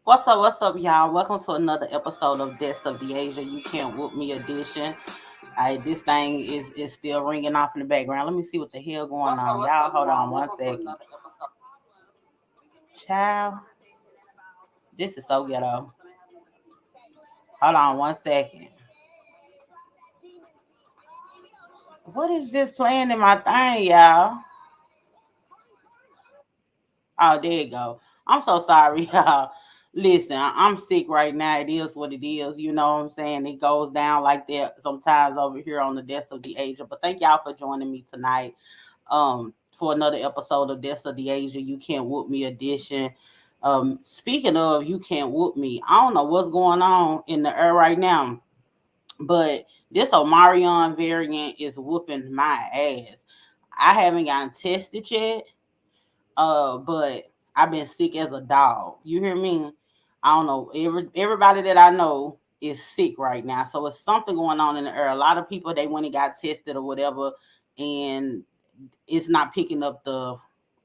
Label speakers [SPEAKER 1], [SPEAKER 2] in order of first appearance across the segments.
[SPEAKER 1] What's up, y'all? Welcome to another episode of Deaths of the Asia. You Can't Whoop Me edition. This thing is still ringing off in the background. Let me see what the hell going on. Y'all, hold on one second. Child, this is so ghetto. Hold on one second. What is this playing in my thing, y'all? Oh, there you go. I'm so sorry, y'all. Listen, I'm sick right now. It is what it is. You know what I'm saying? It goes down like that sometimes over here on the Deaths of the Asia. But thank y'all for joining me tonight for another episode of Deaths of the Asia. You Can't Whoop Me edition. Speaking of You Can't Whoop Me, I don't know what's going on in the air right now, but this Omarion variant is whooping my ass. I haven't gotten tested yet, but I've been sick as a dog. You hear me? I don't know. Everybody that I know is sick right now. So it's something going on in the air. A lot of people they went and got tested or whatever, and it's not picking up the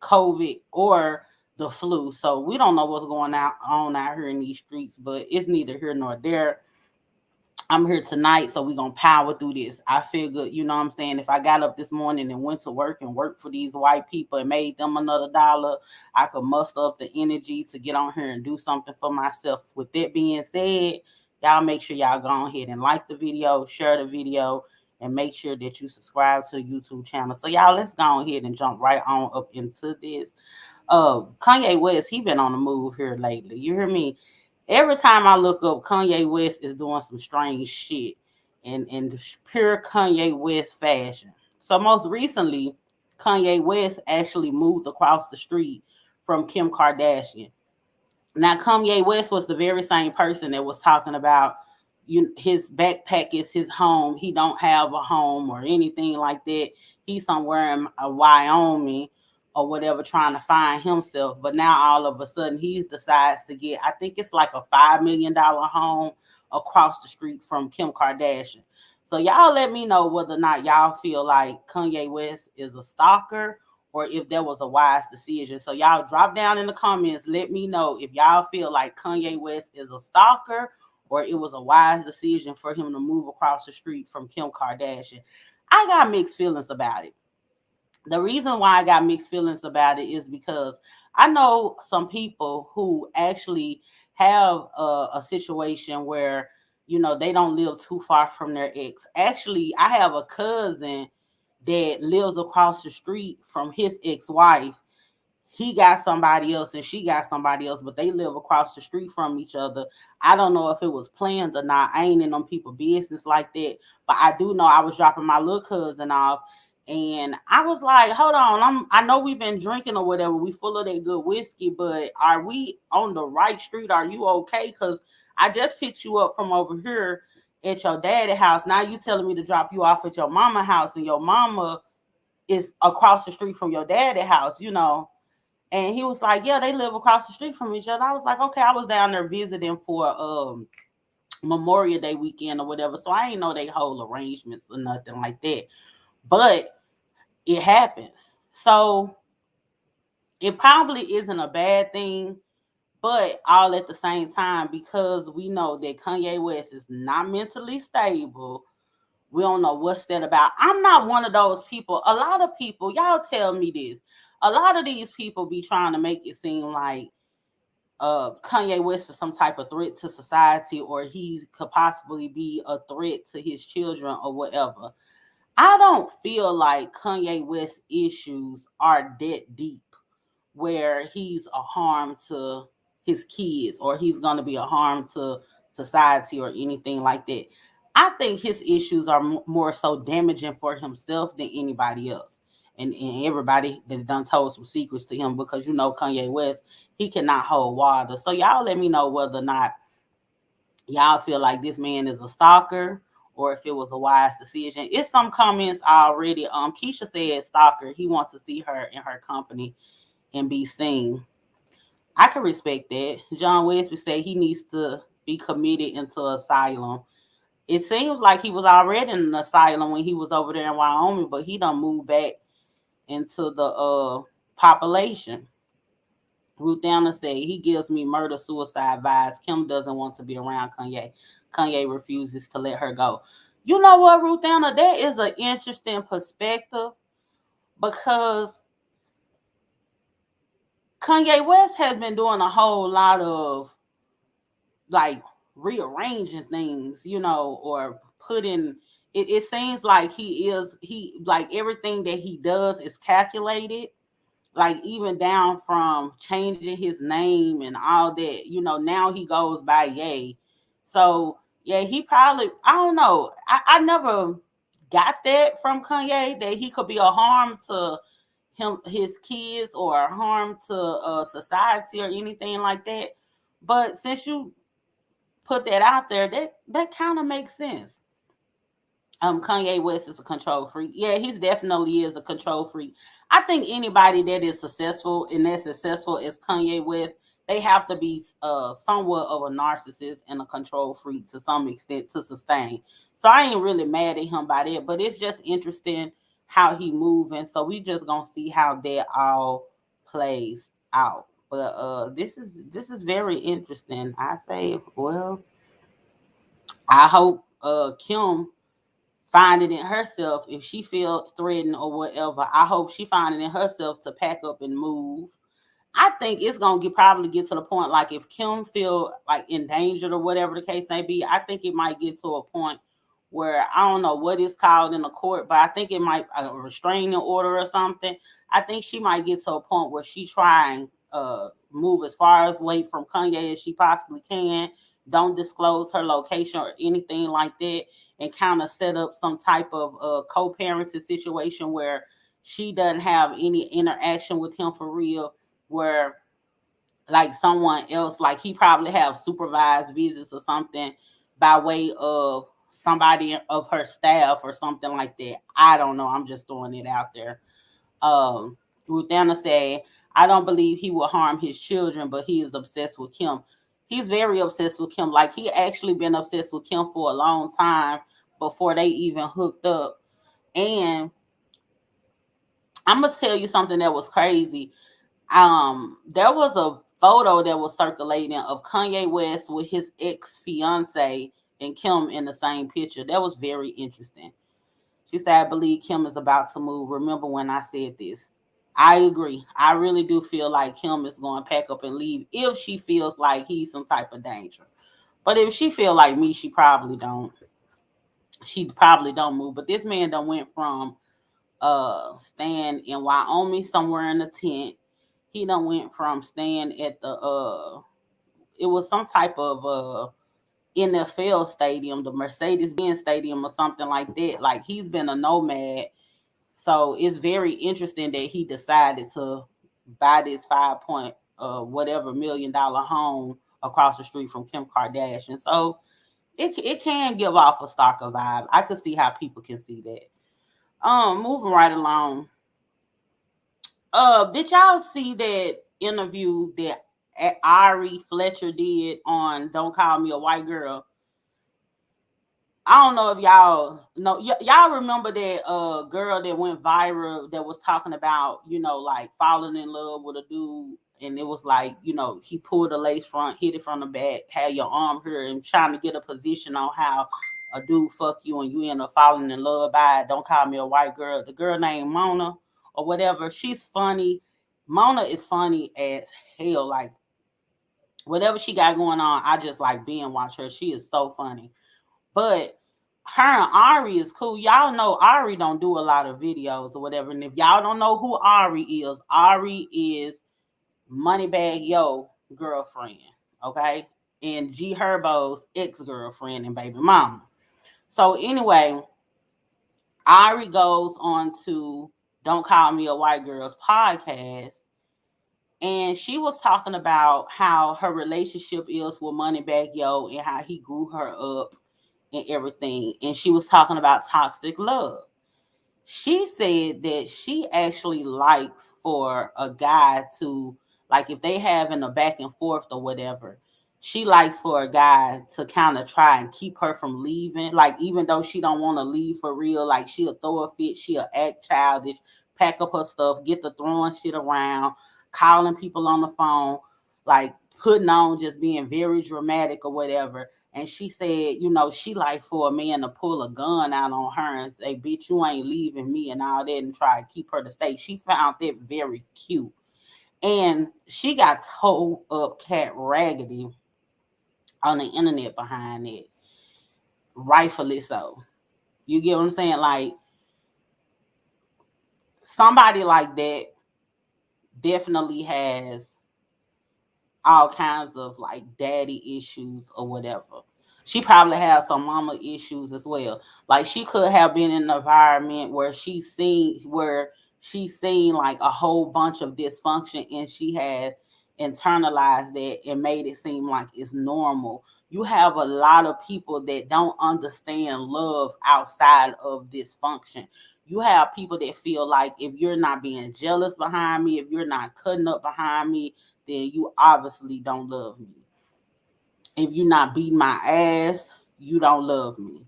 [SPEAKER 1] COVID or the flu. So we don't know what's going on out here in these streets, but it's neither here nor there. I'm here tonight, so we're gonna power through this. I feel good, you know what I'm saying? If I got up this morning and went to work and worked for these white people and made them another dollar, I could muster up the energy to get on here and do something for myself. With that being said, y'all make sure y'all go ahead and like the video, share the video, and make sure that you subscribe to the YouTube channel. So y'all, let's go ahead and jump right on up into this. Kanye West, he been on the move here lately. You hear me? Every time I look up, Kanye West is doing some strange shit in pure Kanye West fashion. So most recently, Kanye West actually moved across the street from Kim Kardashian. Now, Kanye West was the very same person that was talking about his backpack is his home. He don't have a home or anything like that. He's somewhere in Wyoming or whatever trying to find himself. But now all of a sudden he decides to get, I think it's like a $5 million home across the street from Kim Kardashian. So y'all let me know whether or not y'all feel like Kanye West is a stalker or if that was a wise decision. So y'all drop down in the comments. Let me know if y'all feel like Kanye West is a stalker or it was a wise decision for him to move across the street from Kim Kardashian. I got mixed feelings about it. The reason why I got mixed feelings about it is because I know some people who actually have a situation where, they don't live too far from their ex. Actually, I have a cousin that lives across the street from his ex-wife. He got somebody else and she got somebody else, but they live across the street from each other. I don't know if it was planned or not. I ain't in them people business like that, but I do know I was dropping my little cousin off, and I was like, hold on, I know we've been drinking or whatever. We full of that good whiskey, but are we on the right street? Are you okay? Because I just picked you up from over here at your daddy house. Now you telling me to drop you off at your mama house, and your mama is across the street from your daddy house. And he was like, yeah, they live across the street from each other. I was like, okay, I was down there visiting for Memorial Day weekend or whatever. So I ain't know they whole arrangements or nothing like that. But it happens. So it probably isn't a bad thing, but all at the same time, because we know that Kanye West is not mentally stable. We don't know what's that about. I'm not one of those people. A lot of people, y'all tell me this. A lot of these people be trying to make it seem like Kanye West is some type of threat to society, or he could possibly be a threat to his children or whatever. I don't feel like Kanye West issues are that deep where he's a harm to his kids or he's going to be a harm to society or anything like that. I think his issues are more so damaging for himself than anybody else. And everybody that done told some secrets to him, because Kanye West, he cannot hold water. So y'all let me know whether or not y'all feel like this man is a stalker or if it was a wise decision. It's some comments already. Keisha said stalker. He wants to see her in her company and be seen. I can respect that. John Westby said he needs to be committed into asylum. It seems like he was already in an asylum when he was over there in Wyoming, but he done moved back into the population. Ruth Downer said, he gives me murder suicide vibes. Kim doesn't want to be around Kanye. Kanye refuses to let her go. You know what, Ruth Downer? That is an interesting perspective because Kanye West has been doing a whole lot of like rearranging things, or putting it seems like he like everything that he does is calculated, like even down from changing his name and all that. Now he goes by Ye. So yeah, he probably, I don't know. I never got that from Kanye, that he could be a harm to his kids or harm to society or anything like that. But since you put that out there, that kind of makes sense. Kanye West is a control freak. Yeah, he's definitely is a control freak. I think anybody that is successful and as successful as Kanye West, they have to be somewhat of a narcissist and a control freak to some extent to sustain. So I ain't really mad at him by that, but it's just interesting how he moving. So we just gonna see how that all plays out. But this is very interesting. I say, well, I hope Kim find it in herself if she feel threatened or whatever. I hope she find it in herself to pack up and move. I think it's gonna probably get to the point, like if Kim feel like endangered or whatever the case may be. I think it might get to a point where I don't know what it's called in the court, but I think it might a restraining order or something. I think she might get to a point where she try and move as far away from Kanye as she possibly can. Don't disclose her location or anything like that, and kind of set up some type of co-parenting situation where she doesn't have any interaction with him for real, where like someone else, like he probably have supervised visits or something by way of somebody of her staff or something like that. I don't know. I'm just throwing it out there. Ruthana said, I don't believe he will harm his children, but he is obsessed with Kim. He's very obsessed with Kim. Like he actually been obsessed with Kim for a long time before they even hooked up. And I'm gonna tell you something that was crazy. There was a photo that was circulating of Kanye West with his ex fiance and Kim in the same picture. That was very interesting. She said, I believe Kim is about to move. Remember when I said this? I agree. I really do feel like Kim is going to pack up and leave if she feels like he's some type of danger. But if she feel like me, she probably don't. She probably don't move. But this man done went from staying in Wyoming somewhere in a tent. He done went from staying at the it was some type of NFL stadium, the Mercedes-Benz stadium or something like that. Like he's been a nomad. So it's very interesting that he decided to buy this 5 point whatever $1 million home across the street from Kim Kardashian. So it can give off a stalker vibe. I could see how people can see that. Moving right along. Did y'all see that interview that Ari Fletcher did on Don't Call Me a White Girl? I don't know if y'all know. Y'all remember that girl that went viral that was talking about, like falling in love with a dude, and it was like, he pulled the lace front, hit it from the back, had your arm here, and trying to get a position on how a dude fuck you and you end up falling in love by it. Don't Call Me a White Girl. The girl named Mona or whatever. She's funny. Mona is funny as hell. Like whatever she got going on, I just like being watch her. She is so funny. But her and Ari is cool. Y'all know Ari don't do a lot of videos or whatever. And if y'all don't know who Ari is Moneybag Yo girlfriend. Okay. And G Herbo's ex-girlfriend and baby mama. So anyway, Ari goes on to Don't Call Me a White Girl's podcast. And she was talking about how her relationship is with Moneybag Yo and how he grew her up and everything. And she was talking about toxic love. She said that she actually likes for a guy to, like, if they having a back and forth or whatever, she likes for a guy to kind of try and keep her from leaving. Like, even though she don't want to leave for real, like she'll throw a fit, she'll act childish, pack up her stuff, get the throwing shit around. calling people on the phone, like putting on, just being very dramatic or whatever. And she said, she like for a man to pull a gun out on her and say, bitch, you ain't leaving me and all that, and try to keep her to stay. She found that very cute. And she got told up cat raggedy on the internet behind it. Rightfully so. You get what I'm saying? Like, somebody like that definitely has all kinds of like daddy issues or whatever. She probably has some mama issues as well. Like, she could have been in an environment where she's seen like a whole bunch of dysfunction, and she had internalized that and made it seem like it's normal. You have a lot of people that don't understand love outside of dysfunction. You have people that feel like if you're not being jealous behind me, if you're not cutting up behind me, then you obviously don't love me. If you're not beating my ass, you don't love me.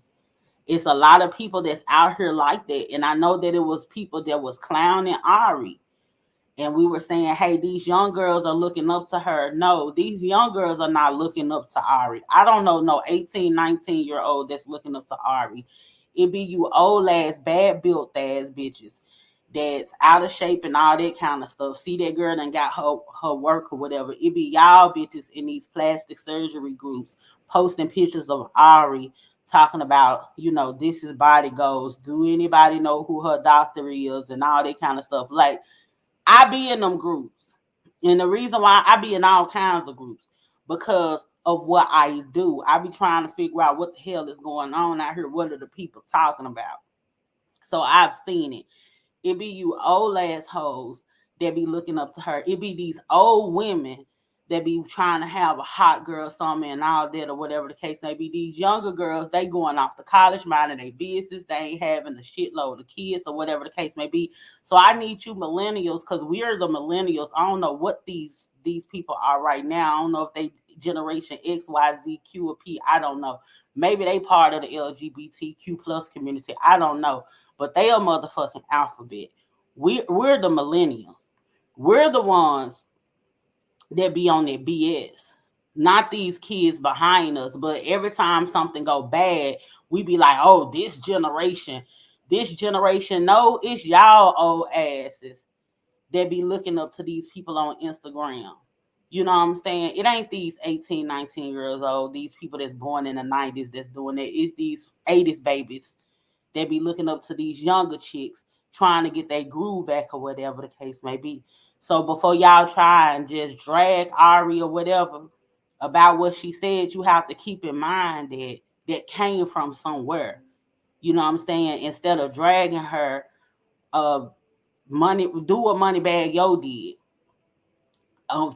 [SPEAKER 1] It's a lot of people that's out here like that. And I know that it was people that was clowning Ari. And we were saying, hey, these young girls are looking up to her. No, these young girls are not looking up to Ari. I don't know no 18, 19-year-old that's looking up to Ari. It be you old ass, bad built ass bitches that's out of shape and all that kind of stuff. See that girl and got her work or whatever. It be y'all bitches in these plastic surgery groups posting pictures of Ari talking about, this is body goals. Do anybody know who her doctor is and all that kind of stuff. Like, I be in them groups. And the reason why I be in all kinds of groups, because of what I do. I be trying to figure out what the hell is going on out here. What are the people talking about? So I've seen it. It be you old ass hoes that be looking up to her. It be these old women that be trying to have a hot girl summer and all that or whatever the case may be. These younger girls, they going off to college, minding their business. They ain't having a shitload of kids or whatever the case may be. So I need you millennials, because we are the millennials. I don't know what these people are right now. I don't know if they generation X, Y, Z, Q, or P. I don't know. Maybe they part of the LGBTQ plus community. I don't know. But they are motherfucking alphabet. We're the millennials. We're the ones that be on their BS. Not these kids behind us, but every time something go bad, we be like, oh, this generation. This generation, no, it's y'all old asses that be looking up to these people on Instagram. You know what I'm saying? It ain't these 18, 19 years old, these people that's born in the 90s that's doing it. It's these 80s babies that be looking up to these younger chicks trying to get their groove back or whatever the case may be. So before y'all try and just drag Ari or whatever about what she said, you have to keep in mind that that came from somewhere. You know what I'm saying? Instead of dragging her, uh, do what Moneybag Yo did.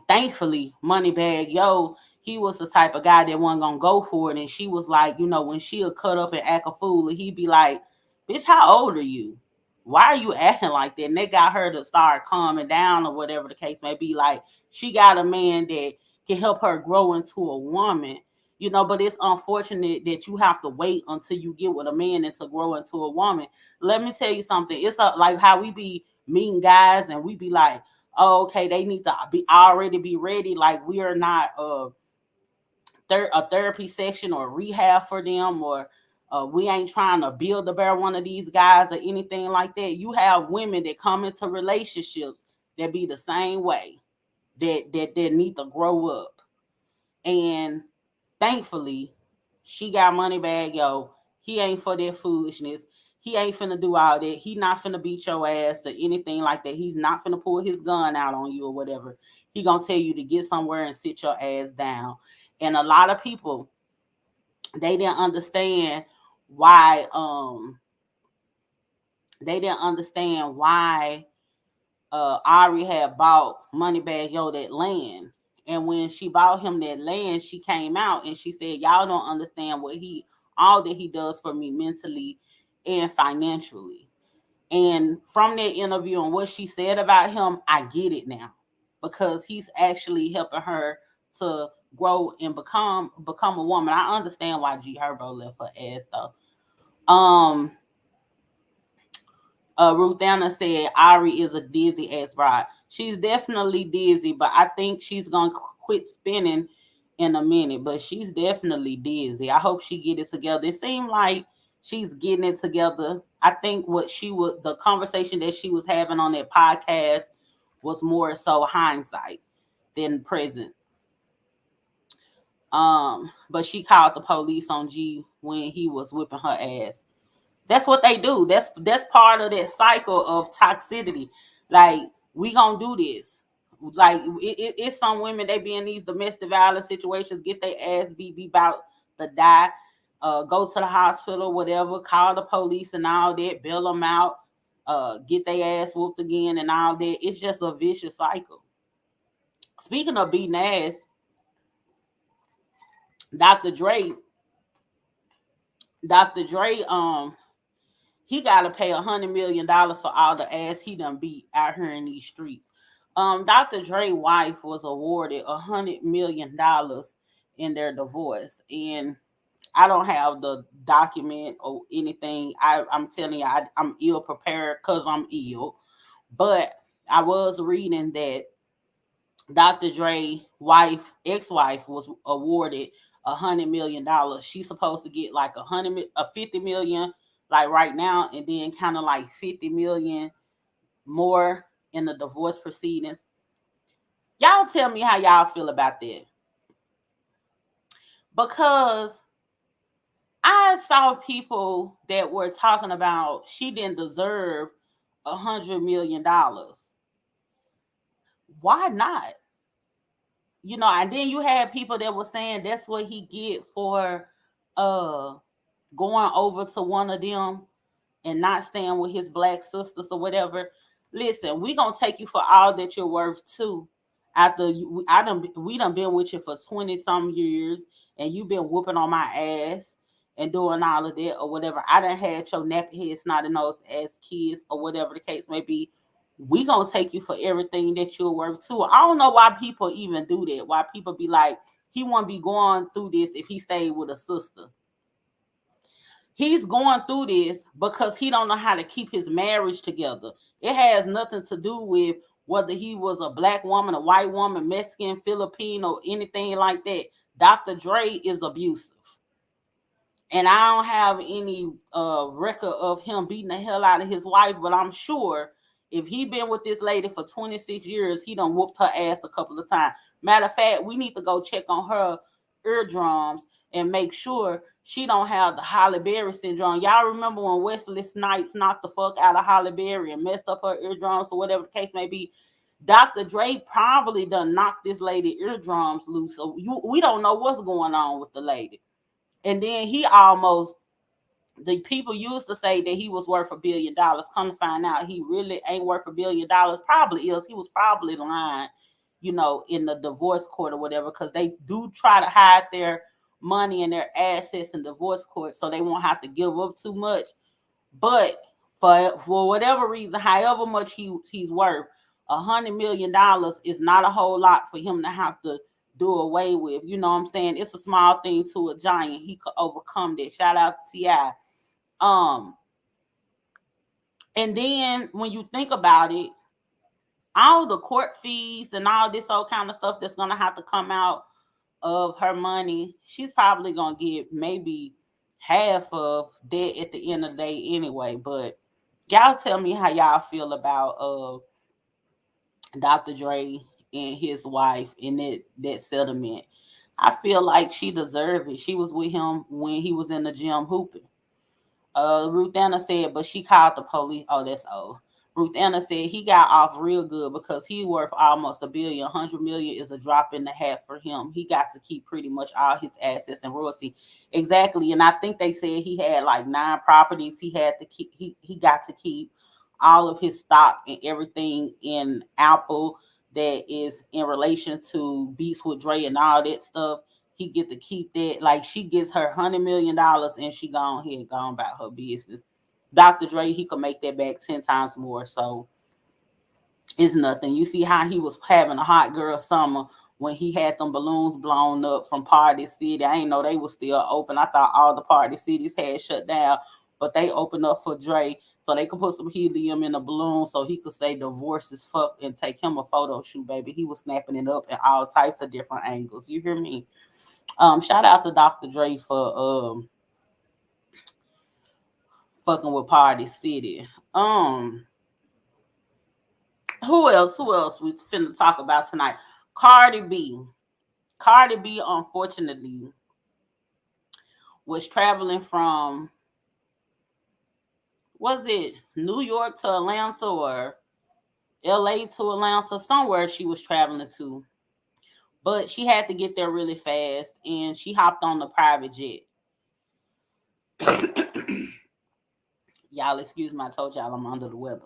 [SPEAKER 1] Thankfully, Moneybag Yo, he was the type of guy that wasn't gonna go for it. And she was like, when she'll cut up and act a fool, and he'd be like, bitch, how old are you? Why are you acting like that? And they got her to start calming down or whatever the case may be. Like, she got a man that can help her grow into a woman. But it's unfortunate that you have to wait until you get with a man and to grow into a woman. Let me tell you something. It's like how we be meeting guys and we be like, oh, okay, they need to be ready. Like, we are not a therapy section or rehab for them, or we ain't trying to build a bear one of these guys or anything like that. You have women that come into relationships that be the same way, that need to grow up. And thankfully, she got Moneybag Yo. He ain't for that foolishness. He ain't finna do all that. He not finna beat your ass or anything like that. He's not finna pull his gun out on you or whatever. He gonna tell you to get somewhere and sit your ass down. And a lot of people, they didn't understand why Ari had bought Moneybag Yo that land. And when she bought him that land, she came out and she said, y'all don't understand all that he does for me mentally and financially. And from that interview and what she said about him, I get it now. Because he's actually helping her to grow and become a woman. I understand why G Herbo left her ass though. Ruth Anna said Ari is a dizzy ass bride. She's definitely dizzy, but I think she's gonna quit spinning in a minute. But she's definitely dizzy. I hope she get it together. It seemed like she's getting it together. I think what she was, the conversation that she was having on that podcast was more so hindsight than present. But she called the police on G when he was whipping her ass. That's what they do. That's part of that cycle of toxicity. Like, we gonna do this. Like, it's some women, they be in these domestic violence situations, get their ass beat, be about to die, go to the hospital, whatever, call the police and all that, bail them out, get their ass whooped again and all that. It's just a vicious cycle. Speaking of beating ass, Dr. Dre, Dr. Dre, he gotta pay $100 million for all the ass he done beat out here in these streets. Dr. Dre's wife was awarded $100 million in their divorce, and I don't have the document or anything. I'm telling you, I'm ill prepared because I'm ill. But I was reading that Dr. Dre's wife, ex-wife, was awarded $100 million. She's supposed to get like 50 million, like right now, and then kind of like 50 million more in the divorce proceedings. Y'all tell me how y'all feel about that. Because I saw people that were talking about she didn't deserve $100 million. Why not? And then you had people that were saying that's what he get for uh going over to one of them and not staying with his black sisters or whatever. Listen, we gonna take you for all that you're worth too. After we done been with you for 20 some years, and you been whooping on my ass and doing all of that or whatever. I done had your nappy head snotty nose ass kids or whatever the case may be. We gonna take you for everything that you're worth too. I don't know why people even do that. Why people be like, he won't be going through this if he stayed with a sister. He's going through this because he don't know how to keep his marriage together. It has nothing to do with whether he was a black woman, a white woman, Mexican, Filipino, anything like that. Dr. Dre is abusive. And I don't have any record of him beating the hell out of his wife, but I'm sure if he been with this lady for 26 years, he done whooped her ass a couple of times. Matter of fact, we need to go check on her eardrums and make sure she don't have the Halle Berry syndrome. Y'all remember when Wesley Snipes knocked the fuck out of Halle Berry and messed up her eardrums or whatever the case may be? Dr. Dre probably done knocked this lady eardrums loose. So we don't know what's going on with the lady. And then the people used to say that he was worth $1 billion. Come to find out, he really ain't worth $1 billion. Probably is. He was probably lying, in the divorce court or whatever, because they do try to hide their money and their assets in divorce court so they won't have to give up too much. But for whatever reason, however much he's worth, $100 million is not a whole lot for him to have to do away with. You know what I'm saying? It's a small thing to a giant. He could overcome that. Shout out to T.I. And then when you think about it, all the court fees and all this old kind of stuff that's gonna have to come out of her money, she's probably gonna get maybe half of that at the end of the day anyway. But y'all tell me how y'all feel about Dr. Dre and his wife in that settlement. I feel like she deserved it. She was with him when he was in the gym hooping. Ruth Anna said, but she called the police. Oh, that's old. Ruth Anna said he got off real good because he worth almost $1 billion. 100 million is a drop in the hat for him. He got to keep pretty much all his assets and royalty. Exactly. And I think they said he had like 9 properties he had to keep. He got to keep all of his stock and everything in Apple that is in relation to Beats with Dre and all that stuff. He get to keep that. Like, she gets her $100 million and she gone about her business. Dr. Dre, he could make that back 10 times more. So it's nothing. You see how he was having a hot girl summer when he had them balloons blown up from Party City. I ain't know they were still open. I thought all the Party Cities had shut down, but they opened up for Dre so they could put some helium in a balloon so he could say divorce is fuck and take him a photo shoot, baby. He was snapping it up at all types of different angles. You hear me? Shout out to Dr. Dre for fucking with Party City. Who else? Who else we finna talk about tonight? Cardi B. Cardi B, unfortunately, was traveling from, was it New York to Atlanta or LA to Atlanta? Somewhere she was traveling to. But she had to get there really fast and she hopped on the private jet. Y'all, excuse me, I told y'all I'm under the weather.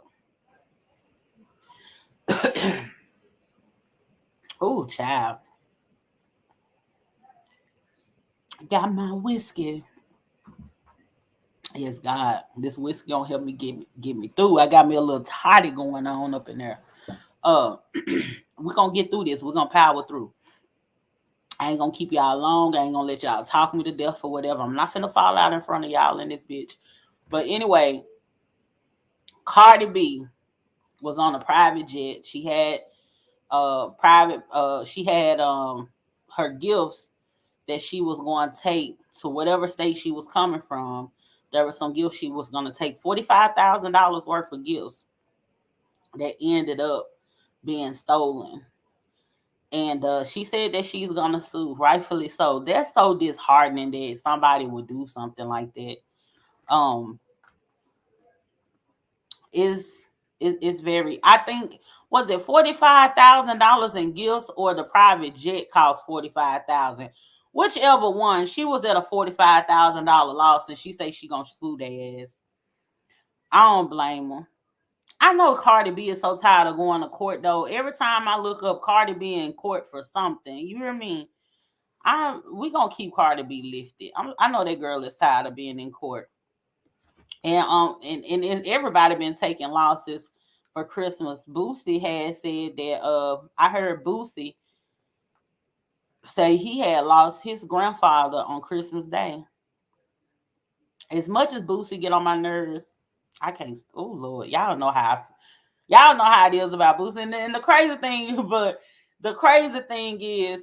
[SPEAKER 1] Oh, child. Got my whiskey. Yes, God. This whiskey gonna help me get me through. I got me a little toddy going on up in there. We're gonna get through this. We're gonna power through. I ain't gonna keep y'all long. I ain't gonna let y'all talk me to death or whatever. I'm not finna fall out in front of y'all in this bitch. But anyway, Cardi B was on a private jet. She had she had her gifts that she was going to take to whatever state she was coming from. There was some gifts she was going to take, $45,000 worth of gifts that ended up being stolen. And she said that she's going to sue, rightfully so. That's so disheartening that somebody would do something like that. It's very, I think, was it $45,000 in gifts or the private jet cost $45,000? Whichever one, she was at a $45,000 loss and she say she gonna sue their ass. I don't blame her. I know Cardi B is so tired of going to court though. Every time I look up Cardi B in court for something, you hear me? We gonna keep Cardi B lifted. I know that girl is tired of being in court. And everybody been taking losses for Christmas. Boosie had said that I heard Boosie say he had lost his grandfather on Christmas Day. As much as Boosie get on my nerves, I can't. Oh Lord, y'all know how it is about Boosie. And the crazy thing, but the crazy thing is,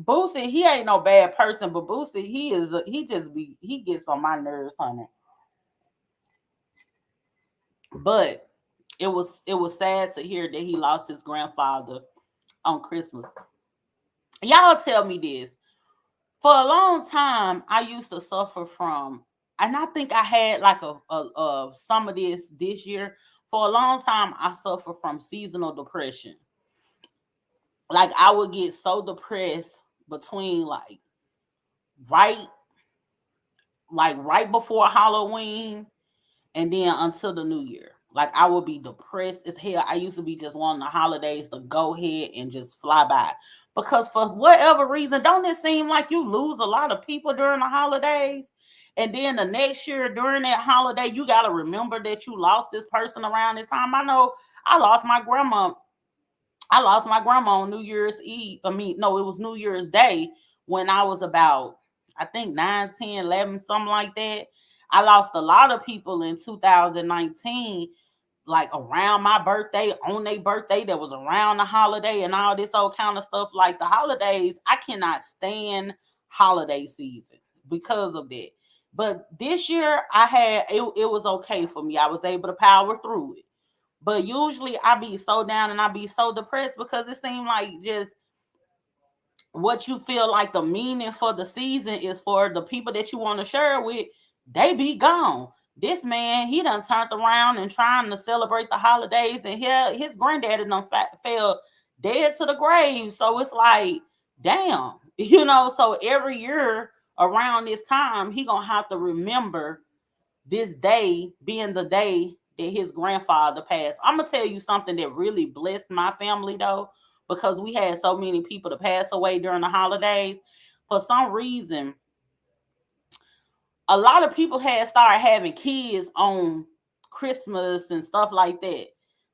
[SPEAKER 1] Boosie, he ain't no bad person, but Boosie, he gets on my nerves, honey. But it was sad to hear that he lost his grandfather on Christmas. Y'all tell me this. For a long time, I used to suffer from, and I think I had like a some of this year. For a long time, I suffered from seasonal depression. Like I would get so depressed between right right before Halloween and then until the new year. Like I would be depressed as hell. I used to be just wanting the holidays to go ahead and just fly by. Because for whatever reason, don't it seem like you lose a lot of people during the holidays? And then the next year during that holiday, you got to remember that you lost this person around this time. I know I lost my grandma. I lost my grandma on New Year's Eve. No, it was New Year's Day when I was about, I think 9, 10, 11, something like that. I lost a lot of people in 2019, like around my birthday, on their birthday, that was around the holiday and all this old kind of stuff. Like the holidays, I cannot stand holiday season because of that. But this year it was okay for me. I was able to power through it. But usually I be so down and I be so depressed because it seemed like just what you feel like the meaning for the season is for the people that you want to share with, they be gone. This man, he done turned around and trying to celebrate the holidays, and his granddaddy done fell dead to the grave. So it's like, damn, so every year around this time, he gonna have to remember this day being the day that his grandfather passed. I'm gonna tell you something that really blessed my family though, because we had so many people to pass away during the holidays. For some reason, a lot of people had started having kids on Christmas and stuff like that.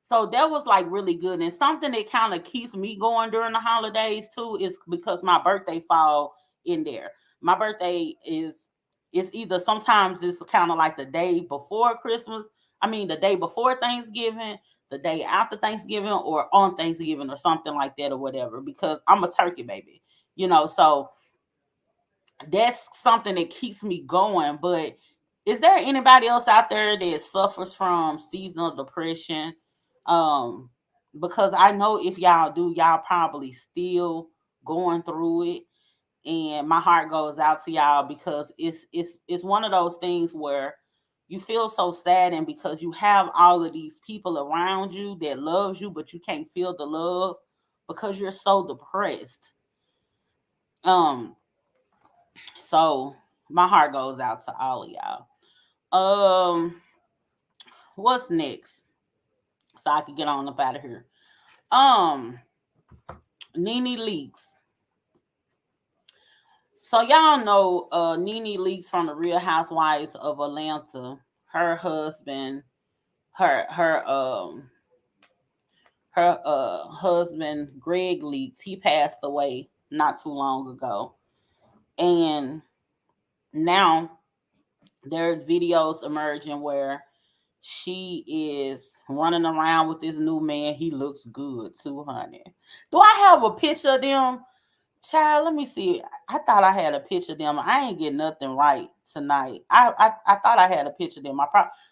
[SPEAKER 1] So that was like really good. And something that kind of keeps me going during the holidays too is because my birthday fall in there. My birthday is either sometimes it's kind of like the day before Christmas, I mean, the day before Thanksgiving, the day after Thanksgiving, or on Thanksgiving, or something like that, or whatever. Because I'm a turkey baby, So that's something that keeps me going. But is there anybody else out there that suffers from seasonal depression? Um, because I know if y'all do, y'all probably still going through it, and my heart goes out to y'all, because it's one of those things where you feel so sad, and because you have all of these people around you that loves you, but you can't feel the love because you're so depressed. Um, so my heart goes out to all of y'all. What's next? So I can get on up out of here. Um, NeNe Leakes. So y'all know NeNe Leakes from the Real Housewives of Atlanta. Her husband, her her um her husband Greg Leakes, he passed away not too long ago. And now there's videos emerging where she is running around with this new man. He looks good too, honey. Do I have a picture of them? Child, let me see. I thought I had a picture of them. I ain't get nothing right tonight. I thought I had a picture of them.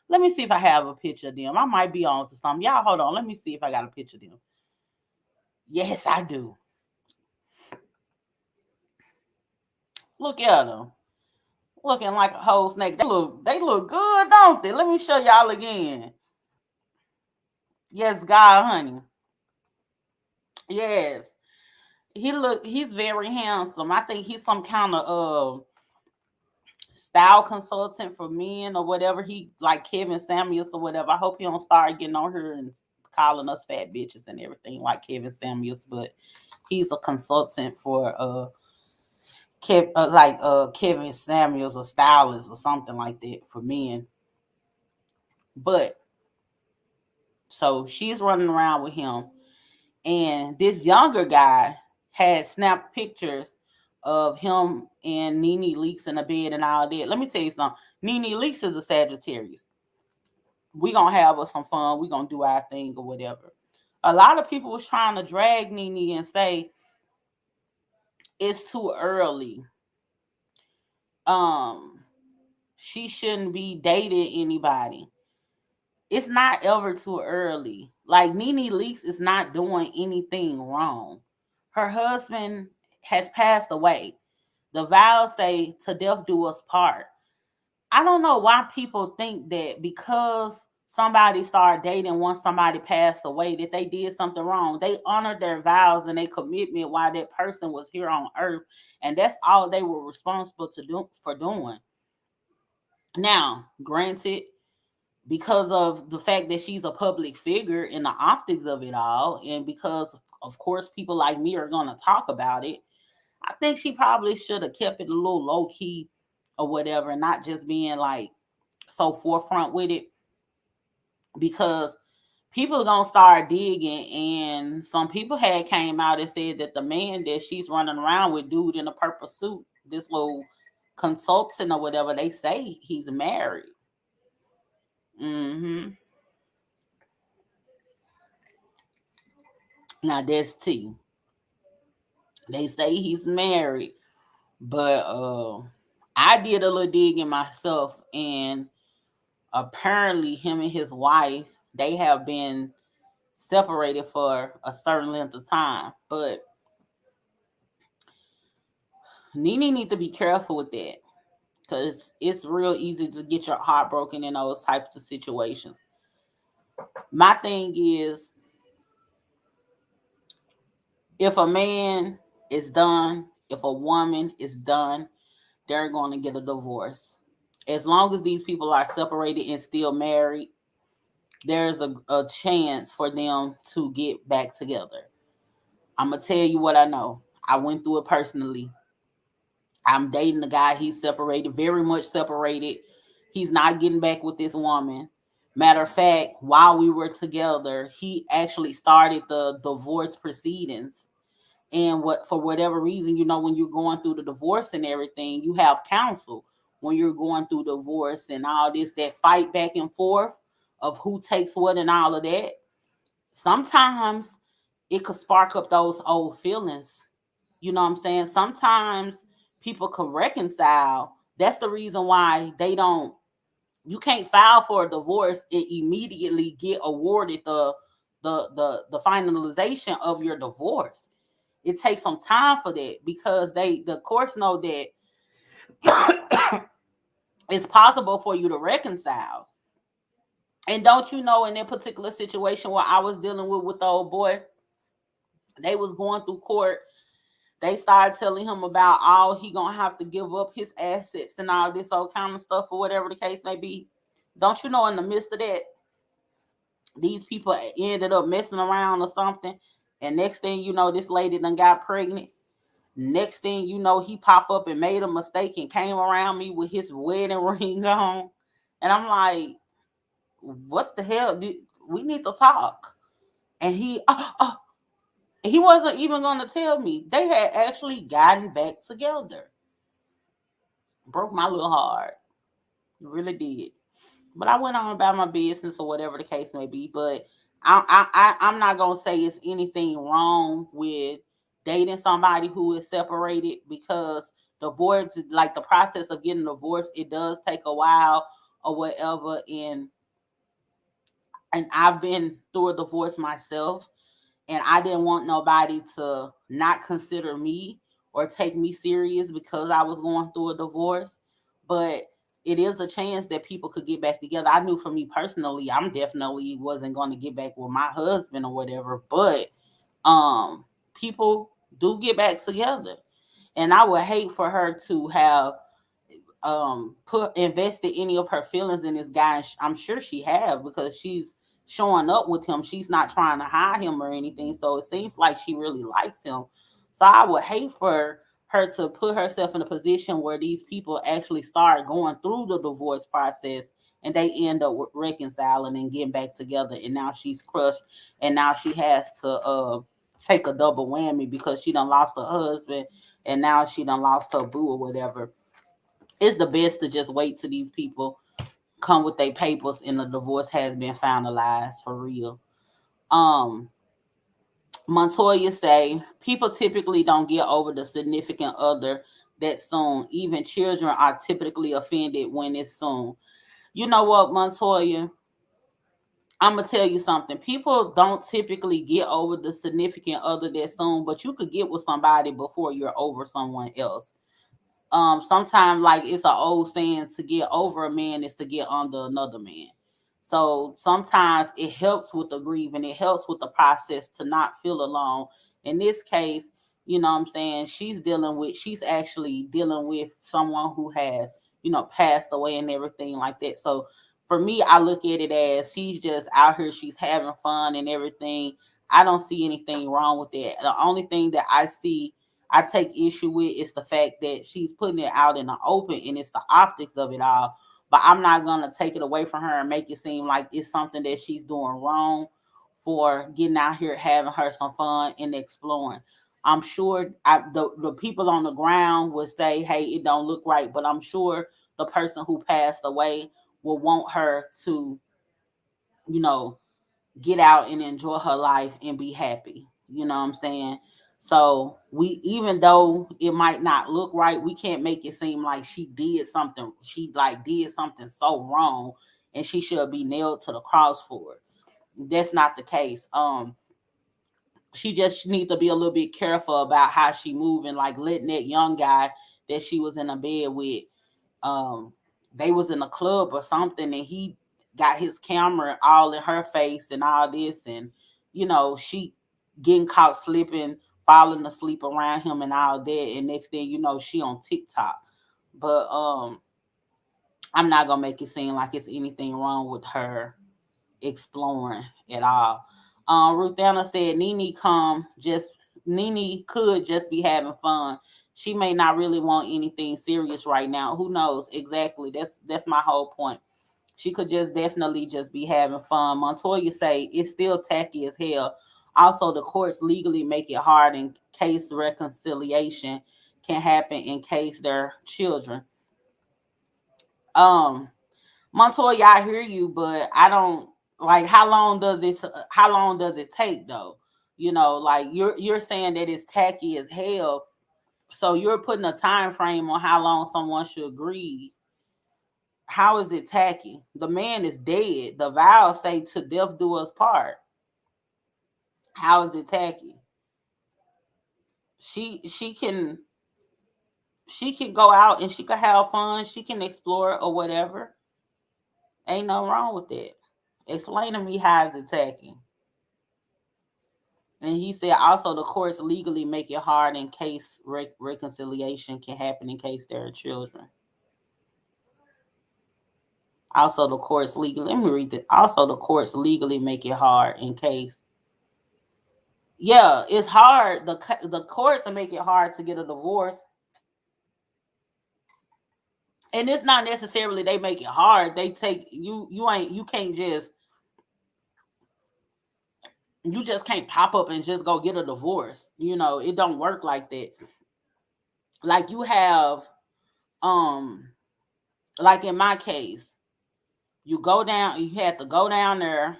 [SPEAKER 1] Let me see if I have a picture of them. I might be on to something. Y'all hold on. Let me see if I got a picture of them. Yes, I do. Look at them. Looking like a whole snake. They look good, don't they? Let me show y'all again. Yes, God, honey. Yes. He's very handsome. I think he's some kind of style consultant for men or whatever. He like Kevin Samuels or whatever. I hope he don't start getting on here and calling us fat bitches and everything like Kevin Samuels, but he's a consultant for Kevin Samuels, a stylist or something like that for men. But so she's running around with him, and this younger guy had snapped pictures of him and NeNe Leakes in the bed and all that. Let me tell you something. NeNe Leakes is a Sagittarius. We gonna have us some fun. We gonna do our thing or whatever. A lot of people was trying to drag NeNe and say it's too early. Um, she shouldn't be dating anybody. It's not ever too early. Like NeNe Leakes is not doing anything wrong. Her husband has passed away. The vows say to death do us part. I don't know why people think that because somebody started dating once somebody passed away that they did something wrong. They honored their vows and their commitment while that person was here on earth, and that's all they were responsible to do for doing. Now, granted, because of the fact that she's a public figure in the optics of it all, and because of course people like me are going to talk about it, I think she probably should have kept it a little low key or whatever, not just being like so forefront with it, because people are gonna start digging. And some people had came out and said that the man that she's running around with, dude in a purple suit, this little consultant or whatever, they say he's married. Hmm. Now that's T. They say he's married, but I did a little digging myself, and apparently him and his wife, they have been separated for a certain length of time. But NeNe need to be careful with that, because it's real easy to get your heart broken in those types of situations. My thing is, if a man is done, if a woman is done, they're going to get a divorce. As long as these people are separated and still married, there's a chance for them to get back together. I'm going to tell you what I know. I went through it personally. I'm dating a guy, he's separated, very much separated. He's not getting back with this woman. Matter of fact, while we were together, he actually started the divorce proceedings. And what for whatever reason, when you're going through the divorce and everything, you have counsel when you're going through divorce and all this, that fight back and forth of who takes what and all of that, sometimes it could spark up those old feelings. You know what I'm saying? Sometimes people could reconcile. That's the reason why they don't, you can't file for a divorce and immediately get awarded the finalization of your divorce. It takes some time for that because the courts know that it's possible for you to reconcile. And don't you know, in that particular situation where I was dealing with the old boy, they was going through court. They started telling him about all he gonna have to give up his assets and all this old kind of stuff or whatever the case may be. Don't you know, in the midst of that, these people ended up messing around or something. And next thing you know, this lady done got pregnant. Next thing you know, he popped up and made a mistake and came around me with his wedding ring on. And I'm like, what the hell? We need to talk. And he wasn't even going to tell me. They had actually gotten back together. Broke my little heart. Really did. But I went on about my business or whatever the case may be. But I'm not gonna say it's anything wrong with dating somebody who is separated, because divorce, like the process of getting divorced, it does take a while or whatever. And I've been through a divorce myself, and I didn't want nobody to not consider me or take me serious because I was going through a divorce. But it is a chance that people could get back together. I knew for me personally, I'm definitely wasn't going to get back with my husband or whatever, but um people do get back together. And I would hate for her to have put invested any of her feelings in this guy. And I'm sure she have, because she's showing up with him. She's not trying to hide him or anything, so it seems like she really likes him. So I would hate for her to put herself in a position where these people actually start going through the divorce process and they end up reconciling and getting back together, and now she's crushed, and now she has to take a double whammy because she done lost her husband and now she done lost her boo or whatever. It's the best to just wait till these people come with their papers and the divorce has been finalized for real. Um, Montoya say people typically don't get over the significant other that soon. Even children are typically offended when it's soon. You know what, Montoya? I'm gonna tell you something. People don't typically get over the significant other that soon, but you could get with somebody before you're over someone else. Sometimes, like, it's an old saying, to get over a man is to get under another man. So sometimes it helps with the grieving, it helps with the process to not feel alone. In this case, you know what I'm saying, she's actually dealing with someone who has, passed away and everything like that. So for me, I look at it as she's just out here, she's having fun and everything. I don't see anything wrong with that. The only thing that I take issue with is the fact that she's putting it out in the open, and it's the optics of it all. But I'm not gonna take it away from her and make it seem like it's something that she's doing wrong for getting out here having her some fun and exploring. I'm sure the people on the ground would say, "Hey, it don't look right," but I'm sure the person who passed away will want her to, you know, get out and enjoy her life and be happy. You know what I'm saying? So we, even though it might not look right, we can't make it seem like she like did something so wrong and she should be nailed to the cross for it. That's not the case. She just needs to be a little bit careful about how she moving, like letting that young guy that she was in a bed with, um they was in a club or something, and he got his camera all in her face and all this, and she getting caught slipping, falling asleep around him and all that, and next thing you know, she on TikTok. But I'm not gonna make it seem like it's anything wrong with her exploring at all. Ruth Anna said Nene could just be having fun. She may not really want anything serious right now. Who knows? Exactly. That's my whole point. She could just definitely just be having fun. Montoya say it's still tacky as hell. Also, the courts legally make it hard in case reconciliation can happen in case they're children. Um, Montoya, I hear you, but I don't. Like how long does it take though? Like you're saying that it's tacky as hell. So you're putting a time frame on how long someone should grieve. How is it tacky? The man is dead. The vows say to death do us part. How is it tacky? She can go out and she can have fun. She can explore or whatever. Ain't nothing wrong with that. Explain to me how is it tacky. And he said also the courts legally make it hard in case reconciliation can happen in case there are children. Also, the courts legally. Let me read it. Also, the courts legally make it hard in case. Yeah, it's hard. The courts make it hard to get a divorce, and it's not necessarily they make it hard. They take you. You can't just. You just can't pop up and just go get a divorce. It don't work like that. Like you have, um, like in my case, you go down. You have to go down there.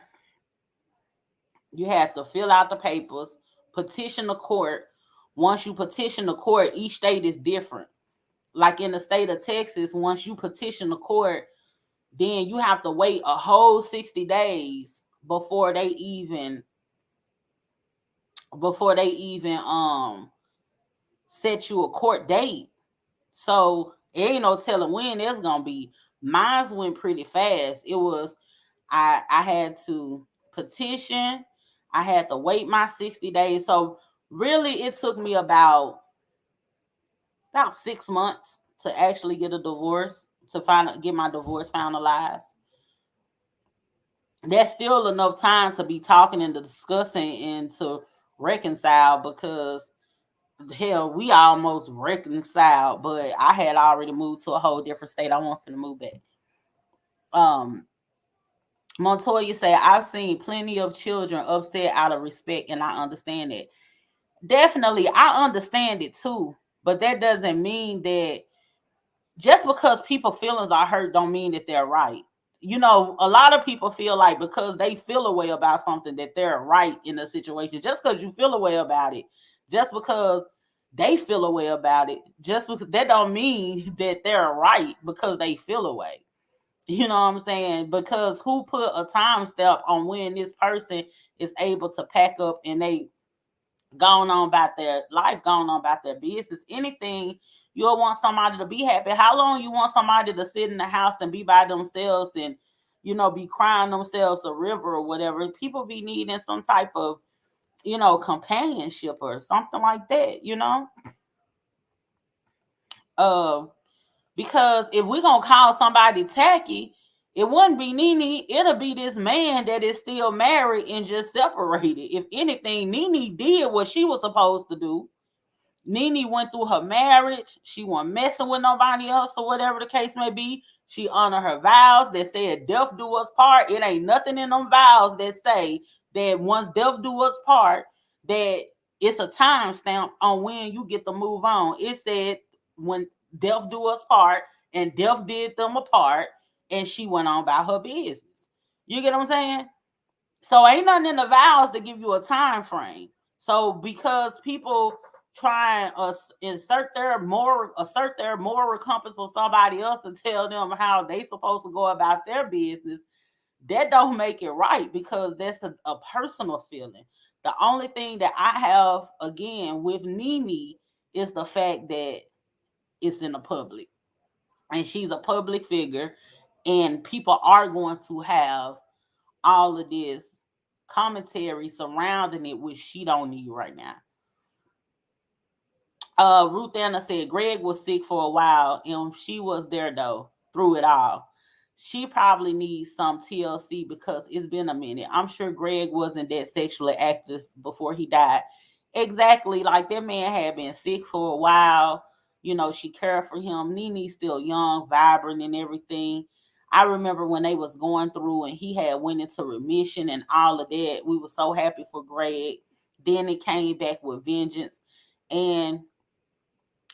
[SPEAKER 1] You have to fill out the papers, petition the court. Once you petition the court, each state is different. Like in the state of Texas, once you petition the court, then you have to wait a whole 60 days before they even set you a court date. So it ain't no telling when it's gonna be. Mine went pretty fast. It was I had to petition. I had to wait my 60 days. So really it took me about 6 months to actually get a divorce, to get my divorce finalized. That's still enough time to be talking and discussing and to reconcile, because hell, we almost reconciled, but I had already moved to a whole different state. I wanted to move back. Um, Montoya said, I've seen plenty of children upset out of respect, and I understand it. Definitely, I understand it too. But that doesn't mean that just because people feelings are hurt don't mean that they're right. A lot of people feel like because they feel a way about something that they're right in a situation. Just because you feel a way about it, just because they feel a way about it, just because, that don't mean that they're right because they feel a way. You know what I'm saying? Because who put a time step on when this person is able to pack up and they going on about their life, going on about their business, anything. You'll want somebody to be happy. How long you want somebody to sit in the house and be by themselves and, be crying themselves a river or whatever? People be needing some type of, companionship or something like that. Uh, because if we're going to call somebody tacky, it wouldn't be NeNe. It'll be this man that is still married and just separated. If anything, NeNe did what she was supposed to do. NeNe went through her marriage. She wasn't messing with nobody else or whatever the case may be. She honored her vows that said death do us part. It ain't nothing in them vows that say that once death do us part, that it's a time stamp on when you get to move on. It said when death do us part, and death did them apart, and she went on about her business. You get what I'm saying? So ain't nothing in the vows to give you a time frame. So because people try and assert their moral compass on somebody else and tell them how they supposed to go about their business, that don't make it right, because that's a personal feeling. The only thing that I have again with NeNe is the fact that it's in the public and she's a public figure, and people are going to have all of this commentary surrounding it, which she don't need right now. Ruth Anna said Greg was sick for a while, and she was there though through it all. She probably needs some TLC because it's been a minute. I'm sure Greg wasn't that sexually active before he died. Exactly, like that man had been sick for a while. She cared for him. NeNe's still young, vibrant, and everything. I remember when they was going through and he had went into remission and all of that. We were so happy for Greg. Then it came back with vengeance. And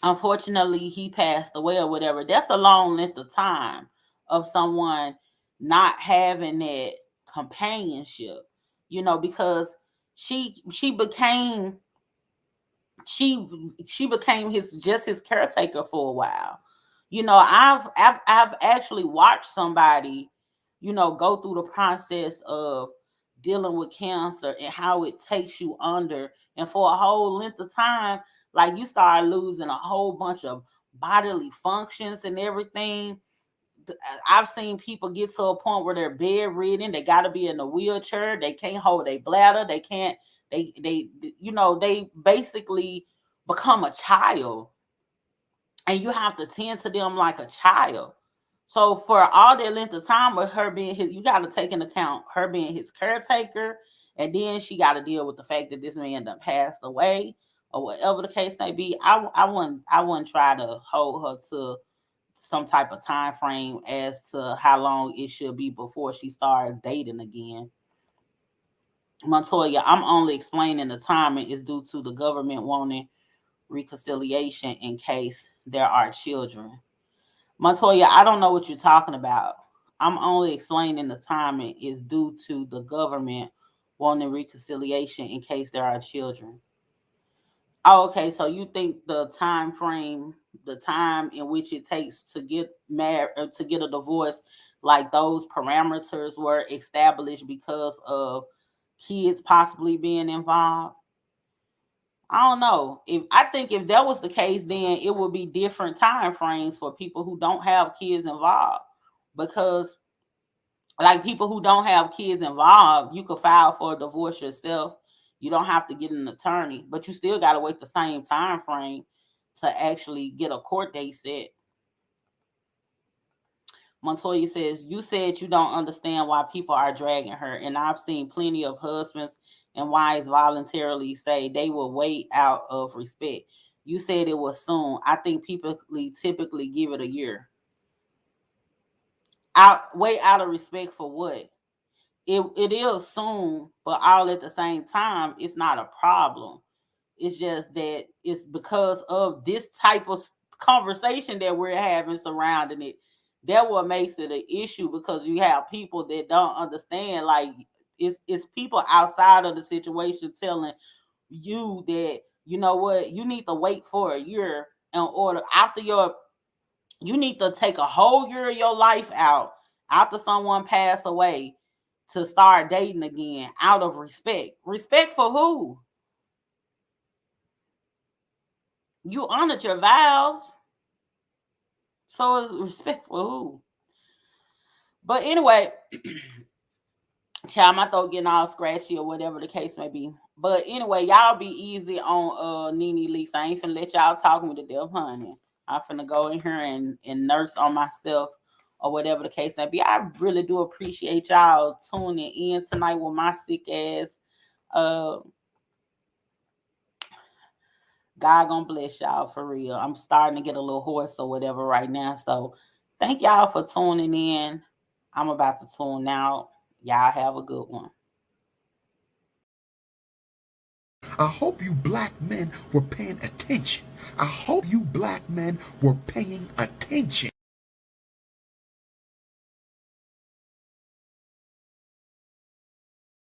[SPEAKER 1] unfortunately he passed away or whatever. That's a long length of time of someone not having that companionship, you know, because she became she became his caretaker for a while. You know, I've actually watched somebody, you know, go through the process of dealing with cancer and how it takes you under, and for a whole length of time, like you start losing a whole bunch of bodily functions and everything. I've seen people get to a point where they're bedridden. They got to be in a wheelchair. They can't hold a bladder. They can't. They you know, they basically become a child, and you have to tend to them like a child. So for all that length of time with her being his, you got to take into account her being his caretaker, and then she got to deal with the fact that this man done passed away or whatever the case may be. I wouldn't try to hold her to some type of time frame as to how long it should be before she started dating again. Montoya, I'm only explaining the timing is due to the government wanting reconciliation in case there are children. Montoya, I don't know what you're talking about. I'm only explaining the timing is due to the government wanting reconciliation in case there are children. Oh, okay. So you think the time frame, the time in which it takes to get married or to get a divorce, like those parameters were established because of kids possibly being involved? I don't know. If I think if that was the case, then it would be different time frames for people who don't have kids involved. Because like people who don't have kids involved, you could file for a divorce yourself. You don't have to get an attorney, but you still got to wait the same time frame to actually get a court date set. Montoya says, you said you don't understand why people are dragging her, and I've seen plenty of husbands and wives voluntarily say they will wait out of respect. You said it was soon. I think people typically give it a year. Wait out of respect for what? It is soon, but all at the same time, it's not a problem. It's just that it's because of this type of conversation that we're having surrounding it. That what makes it an issue, because you have people that don't understand. Like it's people outside of the situation telling you that, you know what, you need to wait for a year in order after your you need to take a whole year of your life out after someone passed away to start dating again out of respect. Respect for who? You honored your vows. So is respect for who? But anyway, child, my throat getting all scratchy or whatever the case may be. But anyway, y'all be easy on NeNe Leakes. I ain't finna let y'all talk me to death, honey. I'm finna go in here and nurse on myself or whatever the case may be. I really do appreciate y'all tuning in tonight with my sick ass. God gonna bless y'all for real. I'm starting to get a little hoarse or whatever right now. So thank y'all for tuning in. I'm about to tune out. Y'all have a good one.
[SPEAKER 2] I hope you black men were paying attention. I hope you black men were paying attention.